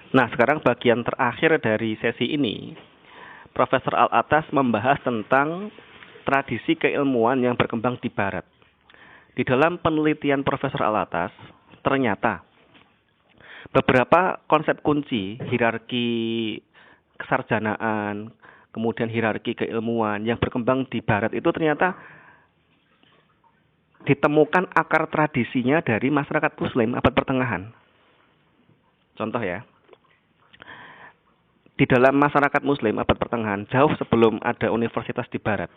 Nah, sekarang bagian terakhir dari sesi ini, Profesor Al-Atas membahas tentang tradisi keilmuan yang berkembang di Barat. Di dalam penelitian Profesor Al-Atas, ternyata beberapa konsep kunci, hierarki kesarjanaan, kemudian hierarki keilmuan yang berkembang di Barat itu ternyata ditemukan akar tradisinya dari masyarakat Muslim abad pertengahan. Contoh ya, di dalam masyarakat Muslim abad pertengahan, jauh sebelum ada universitas di Barat,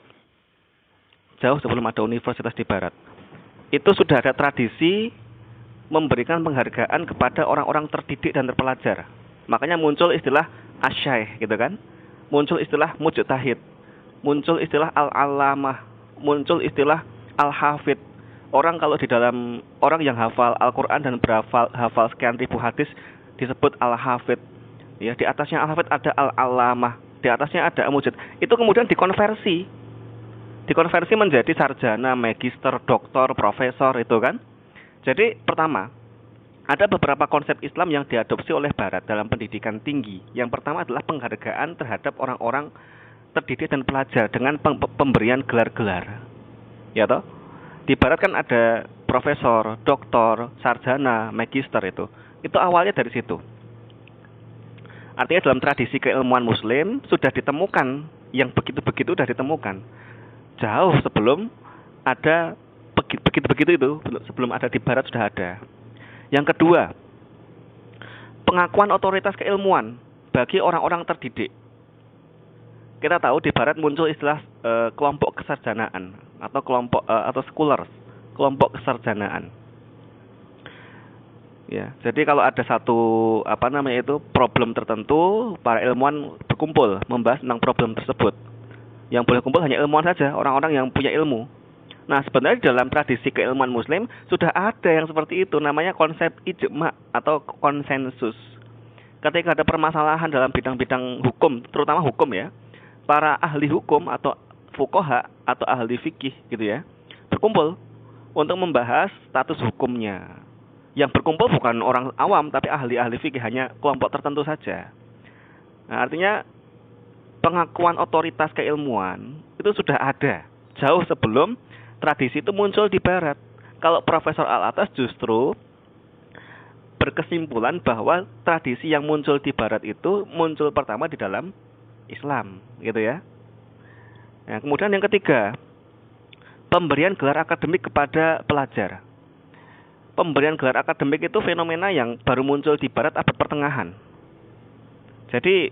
itu sudah ada tradisi memberikan penghargaan kepada orang-orang terdidik dan terpelajar. Makanya muncul istilah asyaikh gitu kan, muncul istilah mujtahid, muncul istilah al-alamah, muncul istilah al-hafid. Orang kalau di dalam orang yang hafal Al-Quran dan hafal sekian ribu hadis disebut al-hafid. Ya, di atasnya al-hafid ada al-alamah, di atasnya ada al-mujtahid. Itu kemudian dikonversi menjadi sarjana, magister, doktor, profesor itu kan. Jadi pertama, ada beberapa konsep Islam yang diadopsi oleh Barat dalam pendidikan tinggi. Yang pertama adalah penghargaan terhadap orang-orang terdidik dan pelajar dengan pemberian gelar-gelar. Ya toh? Di Barat kan ada profesor, doktor, sarjana, magister itu. Itu awalnya dari situ. Artinya dalam tradisi keilmuan Muslim sudah ditemukan yang begitu-begitu sudah ditemukan. Jauh sebelum ada begitu-begitu itu, sebelum ada di Barat sudah ada. Yang kedua, pengakuan otoritas keilmuan bagi orang-orang terdidik. Kita tahu di Barat muncul istilah kelompok kesarjanaan atau kelompok atau scholars, kelompok kesarjanaan. Ya, jadi kalau ada satu problem tertentu, para ilmuwan berkumpul membahas tentang problem tersebut. Yang boleh kumpul hanya ilmuwan saja, orang-orang yang punya ilmu. Nah, sebenarnya dalam tradisi keilmuan Muslim sudah ada yang seperti itu, namanya konsep ijma atau konsensus. Ketika ada permasalahan dalam bidang-bidang hukum, terutama hukum ya, para ahli hukum atau fuqaha atau ahli fikih gitu ya, berkumpul untuk membahas status hukumnya. Yang berkumpul bukan orang awam tapi ahli-ahli fikih, hanya kelompok tertentu saja. Nah, artinya pengakuan otoritas keilmuan itu sudah ada jauh sebelum tradisi itu muncul di Barat. Kalau Profesor Al-Atas justru berkesimpulan bahwa tradisi yang muncul di Barat itu muncul pertama di dalam Islam, gitu ya. Nah, kemudian yang ketiga, pemberian gelar akademik kepada pelajar. Pemberian gelar akademik itu fenomena yang baru muncul di Barat abad pertengahan. Jadi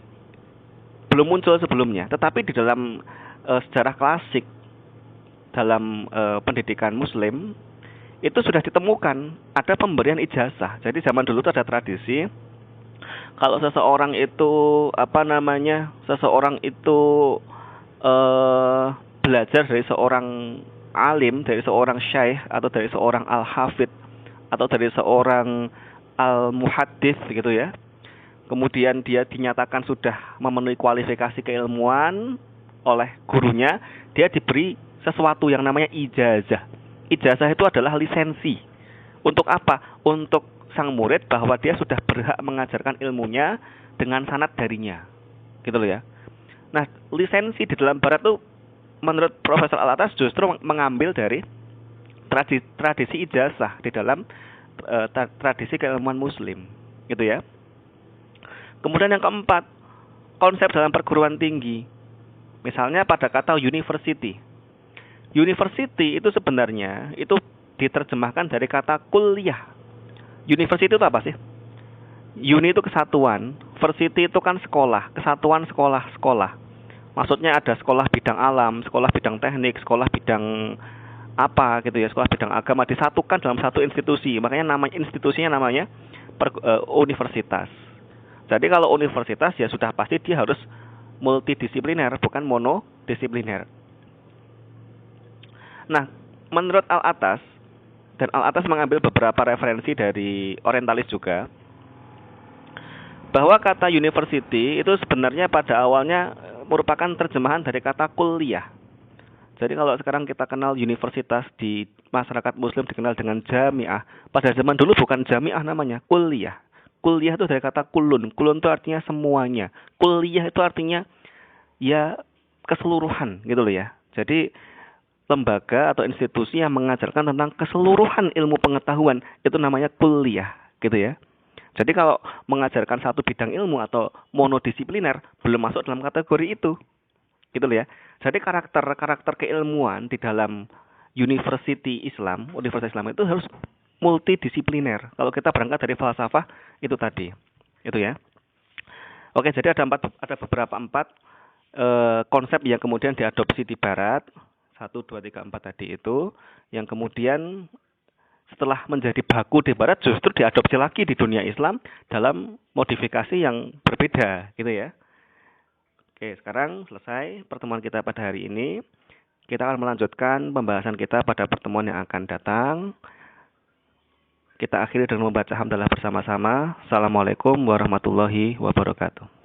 belum muncul sebelumnya, tetapi di dalam sejarah klasik dalam pendidikan Muslim itu sudah ditemukan ada pemberian ijazah. Jadi zaman dulu itu ada tradisi kalau seseorang itu belajar dari seorang alim, dari seorang syaikh atau dari seorang al-hafid atau dari seorang al-muhaddits gitu ya. Kemudian dia dinyatakan sudah memenuhi kualifikasi keilmuan oleh gurunya, dia diberi sesuatu yang namanya ijazah. Ijazah itu adalah lisensi. Untuk apa? Untuk sang murid bahwa dia sudah berhak mengajarkan ilmunya dengan sanad darinya. Gitu loh ya. Nah, lisensi di dalam Barat tuh menurut Profesor Al-Atas justru mengambil dari tradisi ijazah di dalam tradisi keilmuan Muslim. Gitu ya. Kemudian yang keempat, konsep dalam perguruan tinggi. Misalnya pada kata university. University itu sebenarnya itu diterjemahkan dari kata kuliah. University itu apa sih? Uni itu kesatuan, versity itu kan sekolah, kesatuan sekolah-sekolah. Maksudnya ada sekolah bidang alam, sekolah bidang teknik, sekolah bidang apa gitu ya, sekolah bidang agama disatukan dalam satu institusi. Makanya nama institusinya namanya universitas. Jadi kalau universitas ya sudah pasti dia harus multidisipliner, bukan monodisipliner. Nah, menurut Al-Atas, dan Al-Atas mengambil beberapa referensi dari orientalis juga, bahwa kata university itu sebenarnya pada awalnya merupakan terjemahan dari kata kuliah. Jadi kalau sekarang kita kenal universitas di masyarakat Muslim dikenal dengan jamiah, pada zaman dulu bukan jamiah namanya, kuliah. Kuliah itu dari kata kulun. Kulun itu artinya semuanya. Kuliah itu artinya ya keseluruhan gitu loh ya. Jadi lembaga atau institusi yang mengajarkan tentang keseluruhan ilmu pengetahuan itu namanya kuliah gitu ya. Jadi kalau mengajarkan satu bidang ilmu atau monodisipliner belum masuk dalam kategori itu. Gitu loh ya. Jadi karakter keilmuan di dalam Universitas Islam itu harus multidisipliner. Kalau kita berangkat dari falsafah itu tadi. Itu ya. Oke, jadi ada beberapa konsep yang kemudian diadopsi di barat. 1, 2, 3, 4 tadi itu yang kemudian setelah menjadi baku di barat justru diadopsi lagi di dunia Islam dalam modifikasi yang berbeda gitu ya. Oke, sekarang selesai pertemuan kita pada hari ini. Kita akan melanjutkan pembahasan kita pada pertemuan yang akan datang. Kita akhiri dengan membaca hamdalah bersama-sama. Assalamualaikum warahmatullahi wabarakatuh.